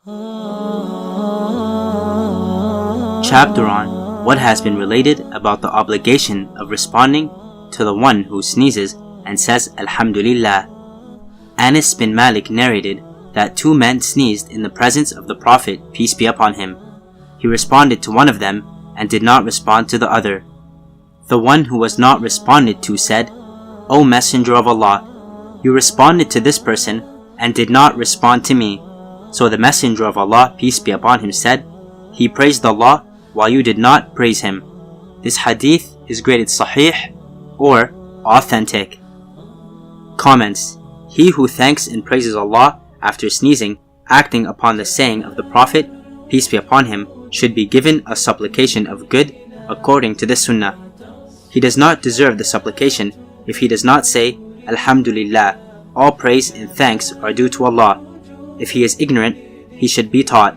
Chapter on what has been related about the obligation of responding to the one who sneezes and says Alhamdulillah. Anas bin Malik narrated that two men sneezed in the presence of the Prophet, peace be upon him. He responded to one of them and did not respond to the other. The one who was not responded to said, "O Messenger of Allah, you responded to this person and did not respond to me." So the Messenger of Allah, peace be upon him, said, "He praised Allah while you did not praise him." This hadith is graded sahih or authentic. Comments: He who thanks and praises Allah after sneezing, acting upon the saying of the Prophet, peace be upon him, should be given a supplication of good according to the Sunnah. He does not deserve the supplication if he does not say, Alhamdulillah, all praise and thanks are due to Allah. If he is ignorant, he should be taught.